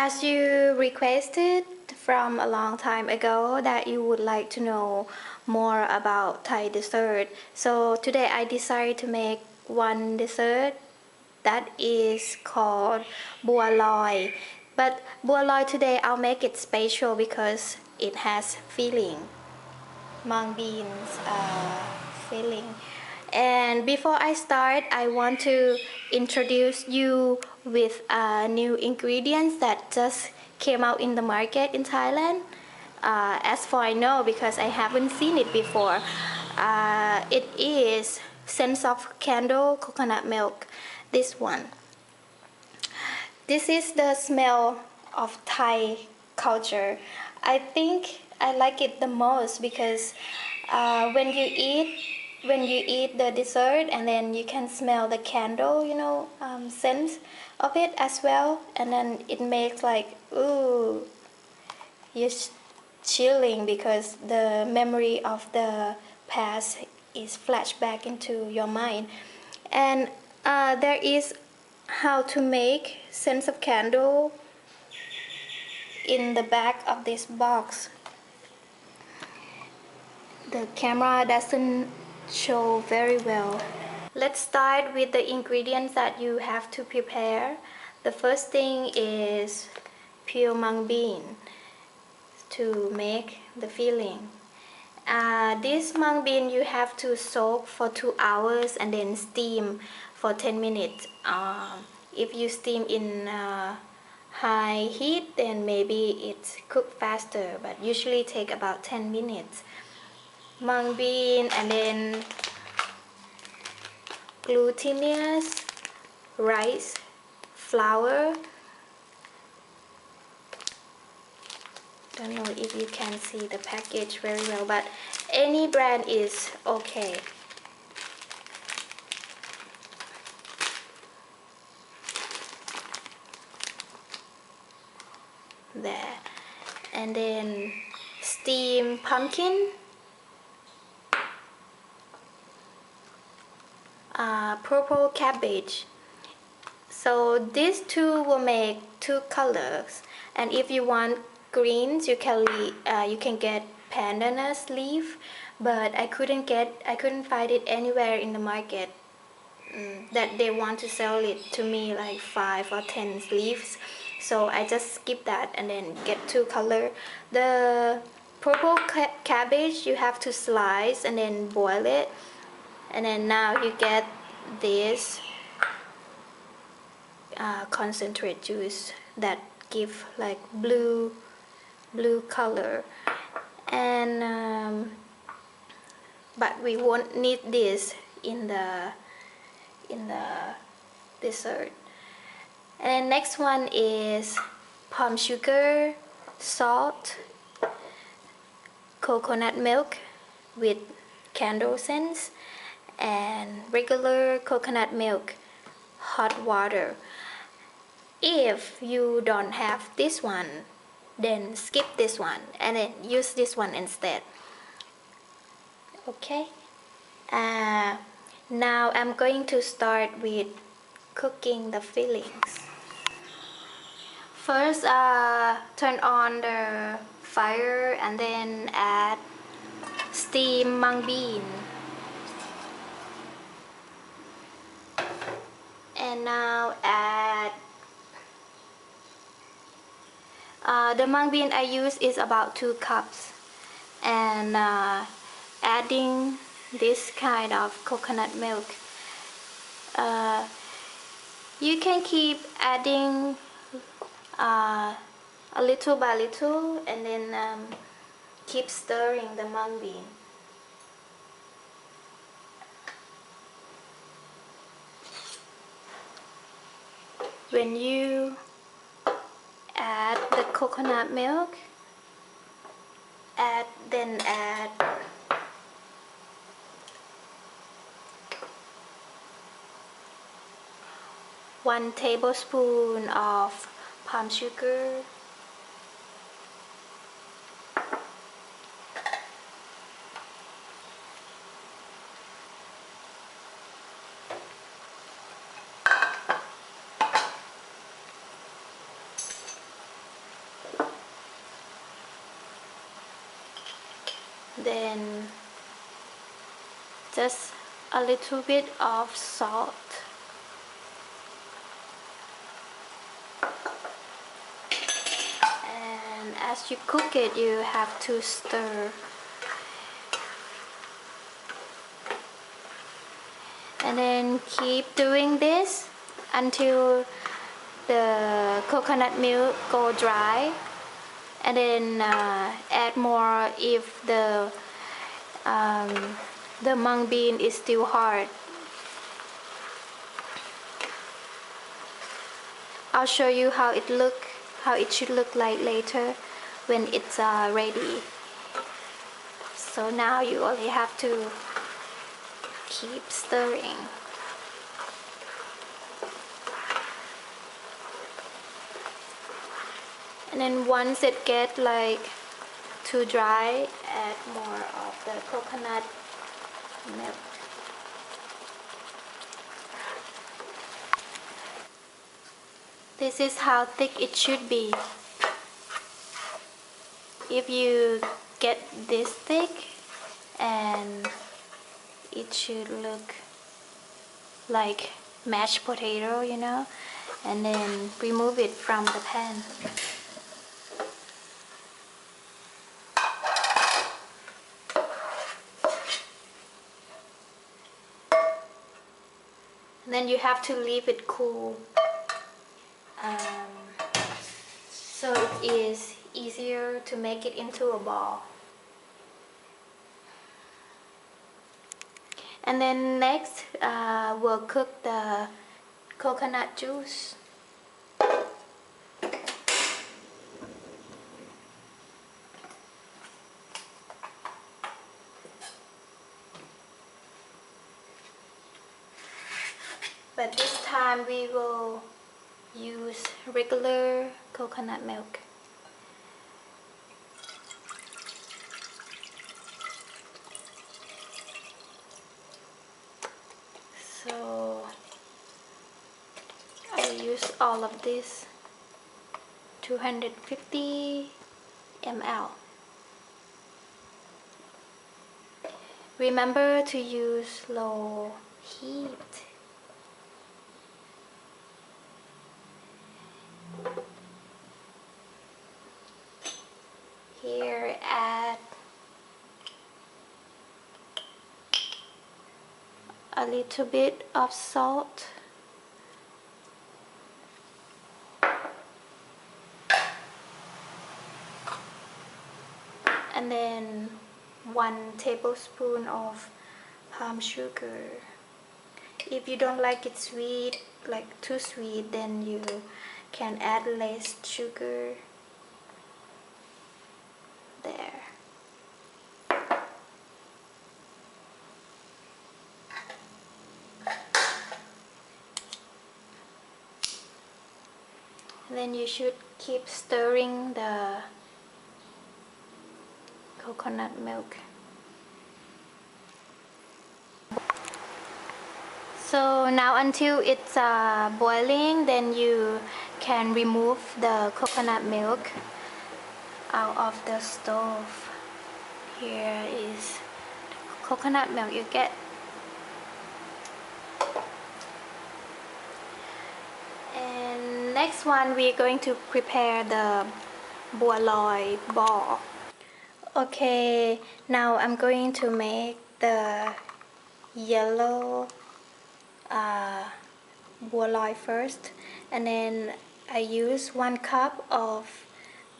As you requested from a long time ago that you would like to know more about Thai dessert, so today I decided to make one dessert that is called Bua Loy. But Bua Loy today I'll make it special because it has filling, mung beans filling. And before I start, I want to introduce you with new ingredients that just came out in the market in Thailand. As far I know, because I haven't seen it before, it is sense of candle coconut milk. This one. This is the smell of Thai culture. I think I like it the most because when you eat the dessert and then you can smell the candle, sense of it as well, and then it makes like ooh, you're chilling because the memory of the past is flashed back into your mind. And there is how to make sense of candle in the back of this box. The camera doesn't show very well. Let's start with the ingredients that you have to prepare. The first thing is pure mung bean to make the filling. This mung bean you have to soak for 2 hours and then steam for 10 minutes. If you steam in high heat, then maybe it's cooked faster, but usually take about 10 minutes. Mung bean and then glutinous rice flour. Don't know if you can see the package very well, but any brand is okay. There. And then steamed pumpkin, purple cabbage. So these two will make 2 colors, and if you want greens, you can get pandanus leaf, but I couldn't find it anywhere in the market that they want to sell it to me like 5 or 10 leaves, so I just skip that and then get 2 color. The purple cabbage you have to slice and then boil it, and then now you get this concentrate juice that give like blue color. And but we won't need this in the dessert. And next one is palm sugar, salt, coconut milk with candle scents, and regular coconut milk, hot water. If you don't have this one, then skip this one and then use this one instead. Okay. Now I'm going to start with cooking the fillings. First, turn on the fire and then add steamed mung bean. And now add the mung bean I use is about 2 cups, and adding this kind of coconut milk. You can keep adding a little by little and then keep stirring the mung bean. When you add the coconut milk, add 1 tablespoon of palm sugar, then just a little bit of salt, and as you cook it you have to stir, and then keep doing this until the coconut milk go dry, and then add more if the mung bean is still hard. I'll show you how it should look like later when it's ready. So now you only have to keep stirring. And then once it gets like too dry, add more of the coconut milk. This is how thick it should be. If you get this thick, and it should look like mashed potato, you know, and then remove it from the pan. And then you have to leave it cool, so it is easier to make it into a ball. And then next we'll cook the coconut juice. But this time we will use regular coconut milk. So I use all of this 250 ml. Remember to use low heat. Here add a little bit of salt, and then 1 tablespoon of palm sugar. If you don't like it sweet, like too sweet, then you can add less sugar there. And then you should keep stirring the coconut milk. So now until it's boiling, then you can remove the coconut milk out of the stove. Here is the coconut milk you get. And next one, we're going to prepare the Bua Loy ball. Okay, now I'm going to make the yellow Bua Loy first, and then I use 1 cup of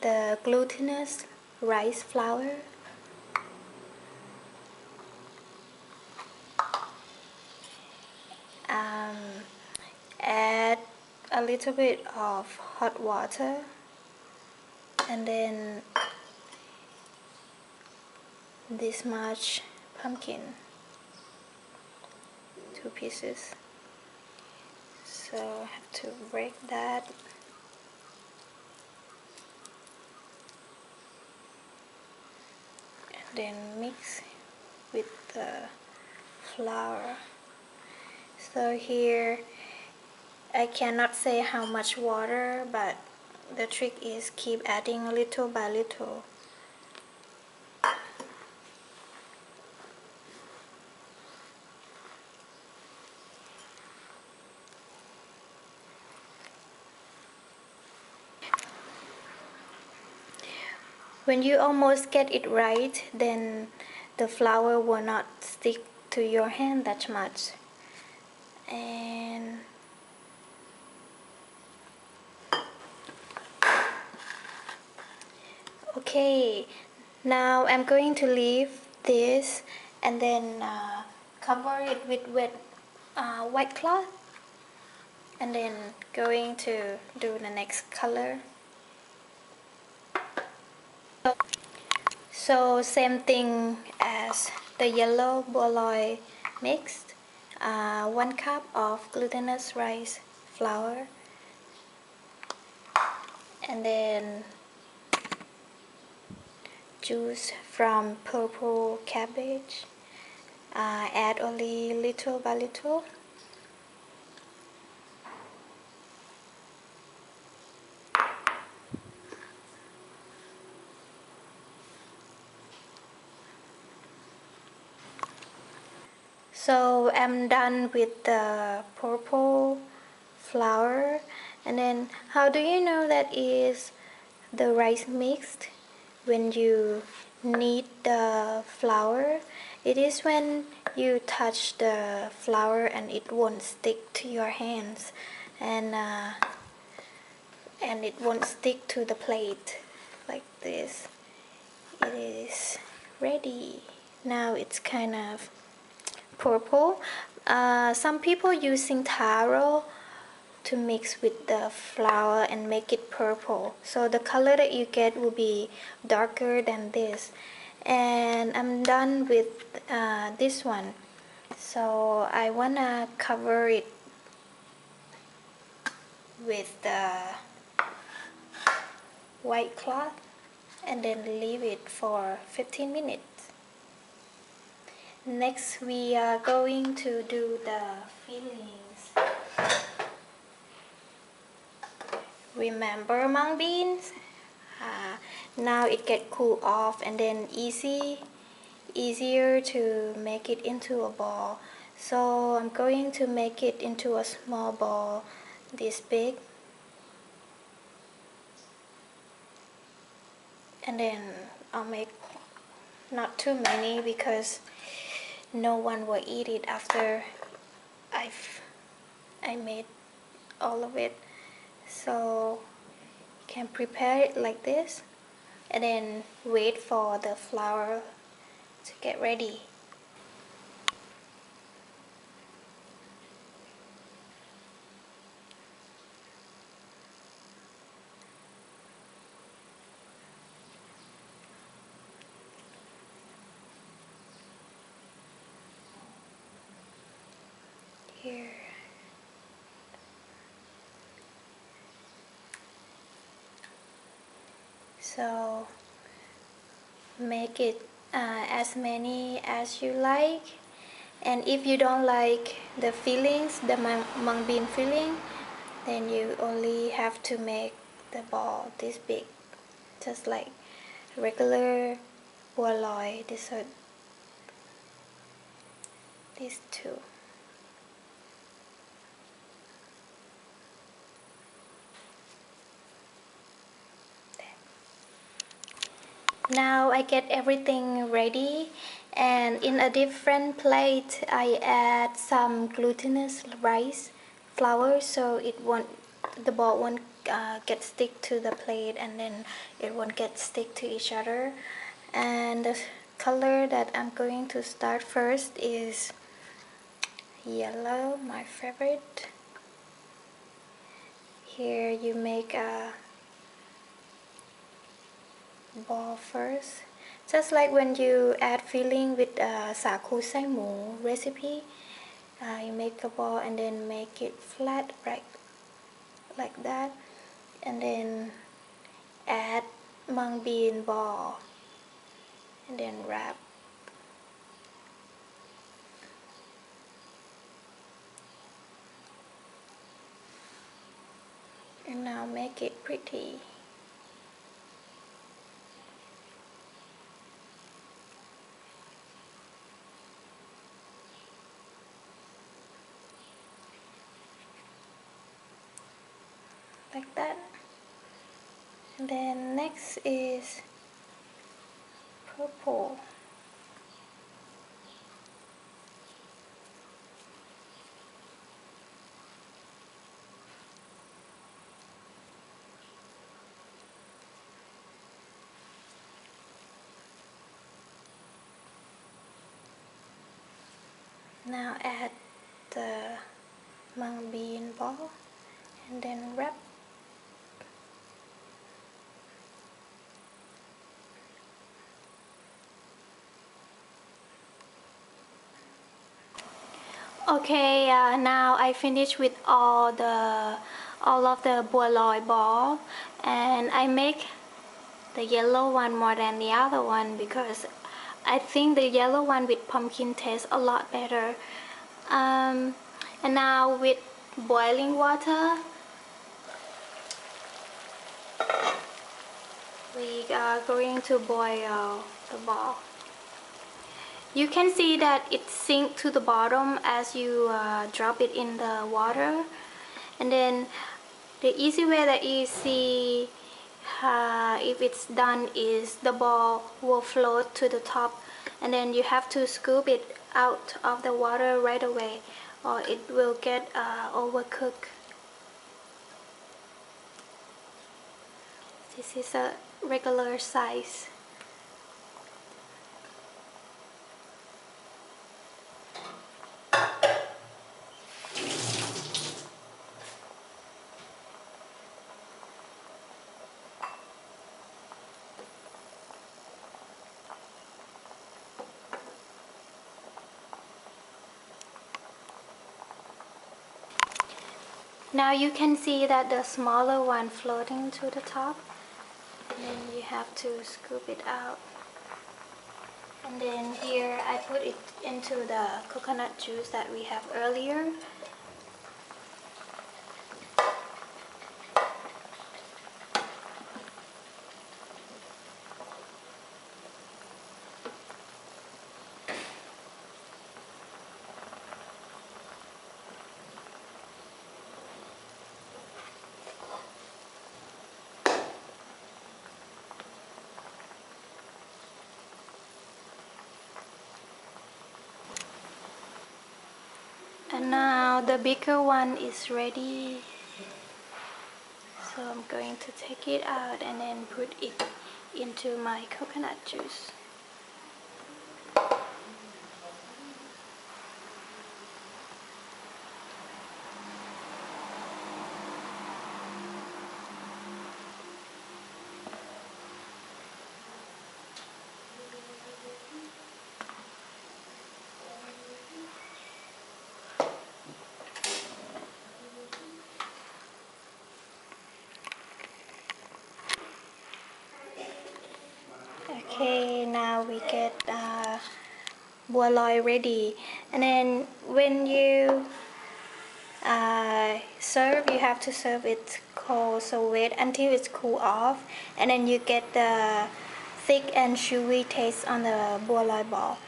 the glutinous rice flour, add a little bit of hot water, and then this much pumpkin, 2 pieces. So I have to break that. And then mix with the flour. So here I cannot say how much water, but the trick is keep adding little by little. When you almost get it right, then the flour will not stick to your hand that much. And okay, now I'm going to leave this and then cover it with wet white cloth, and then going to do the next color. So same thing as the yellow Bua Loy mixed. 1 cup of glutinous rice flour, and then juice from purple cabbage. Add only little by little. So I'm done with the purple flour. And then how do you know that is the rice mixed? When you knead the flour, it is when you touch the flour and it won't stick to your hands, and it won't stick to the plate like this. It is ready. Now it's kind of purple. Some people using taro to mix with the flour and make it purple, so the color that you get will be darker than this. And I'm done with this one, so I wanna cover it with the white cloth and then leave it for 15 minutes. Next we are going to do the fillings. Remember mung beans? Now it get cool off and then easier to make it into a ball. So I'm going to make it into a small ball this big, and then I'll make not too many because no one will eat it after I made all of it. So you can prepare it like this and then wait for the flour to get ready. Here. So make it as many as you like, and if you don't like the fillings, the mung bean filling, then you only have to make the ball this big, just like regular Bua Loy dessert. These two. Now I get everything ready, and in a different plate I add some glutinous rice flour, so the ball won't get stick to the plate, and then it won't get stick to each other. And the color that I'm going to start first is yellow, my favorite. Here you make a ball first, just like when you add filling with sa khu sai mu recipe. You make a ball and then make it flat, right, like that, and then add mung bean ball and then wrap. And now make it pretty. Like that. And then next is purple. Now add the mung bean ball and then wrap. Okay, now I finished with all of the Bua Loy ball, and I make the yellow one more than the other one because I think the yellow one with pumpkin tastes a lot better. And now with boiling water, we are going to boil the ball. You can see that it sinks to the bottom as you drop it in the water. And then the easy way that you see if it's done is the ball will float to the top, and then you have to scoop it out of the water right away or it will get overcooked. This is a regular size. Now you can see that the smaller one floating to the top, and then you have to scoop it out. And then here I put it into the coconut juice that we have earlier. And now the bigger one is ready. So I'm going to take it out and then put it into my coconut juice. Okay, now we get Bua Loy ready, and then when you serve, you have to serve it cold, so wait until it's cool off, and then you get the thick and chewy taste on the Bua Loy ball.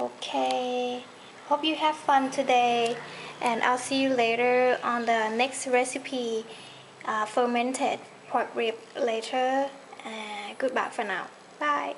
Okay, hope you have fun today, and I'll see you later on the next recipe, fermented pork rib later. Goodbye for now. Bye.